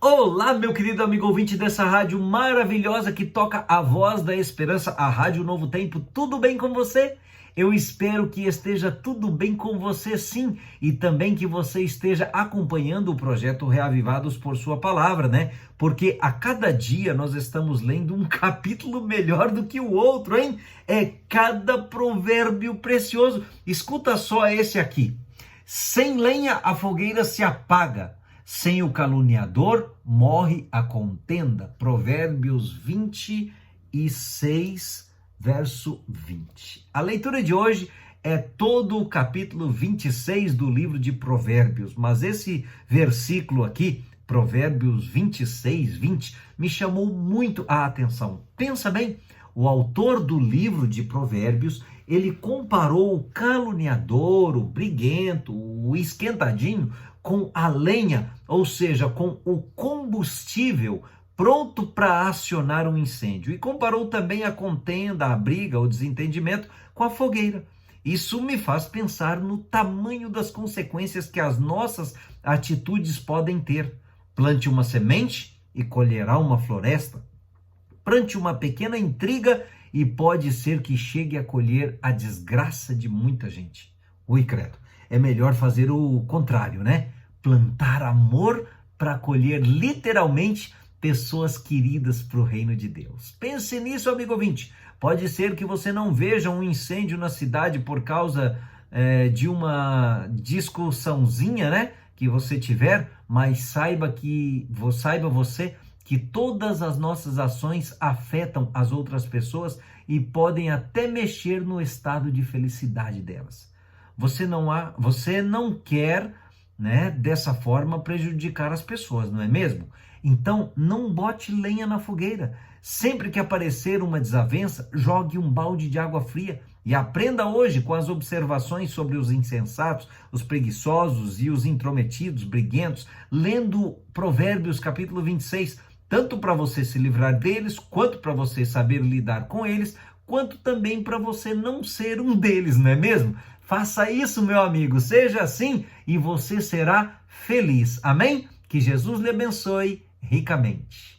Olá, meu querido amigo ouvinte dessa rádio maravilhosa que toca a voz da esperança, a Rádio Novo Tempo. Tudo bem com você? Eu espero que esteja tudo bem com você, sim, e também que você esteja acompanhando o projeto Reavivados por sua palavra, né? Porque a cada dia nós estamos lendo um capítulo melhor do que o outro, hein? É cada provérbio precioso. Escuta só esse aqui. Sem lenha a fogueira se apaga. Sem o caluniador, morre a contenda. Provérbios 26, verso 20. A leitura de hoje é todo o capítulo 26 do livro de Provérbios, mas esse versículo aqui, Provérbios 26, 20, me chamou muito a atenção. Pensa bem, o autor do livro de Provérbios, ele comparou o caluniador, o briguento, o esquentadinho, com a lenha, ou seja, com o combustível pronto para acionar um incêndio. E comparou também a contenda, a briga, o desentendimento com a fogueira. Isso me faz pensar no tamanho das consequências que as nossas atitudes podem ter. Plante uma semente e colherá uma floresta. Plante uma pequena intriga e pode ser que chegue a colher a desgraça de muita gente. Ui, credo. É melhor fazer o contrário, né? Plantar amor para colher literalmente pessoas queridas para o reino de Deus. Pense nisso, amigo ouvinte. Pode ser que você não veja um incêndio na cidade por causa de uma discussãozinha, né, que você tiver, mas saiba você que todas as nossas ações afetam as outras pessoas e podem até mexer no estado de felicidade delas. Você não quer, né, dessa forma prejudicar as pessoas, não é mesmo? Então, não bote lenha na fogueira. Sempre que aparecer uma desavença, jogue um balde de água fria e aprenda hoje com as observações sobre os insensatos, os preguiçosos e os intrometidos, briguentos, lendo Provérbios capítulo 26, tanto para você se livrar deles, quanto para você saber lidar com eles, quanto também para você não ser um deles, não é mesmo? Faça isso, meu amigo, seja assim e você será feliz. Amém? Que Jesus lhe abençoe ricamente.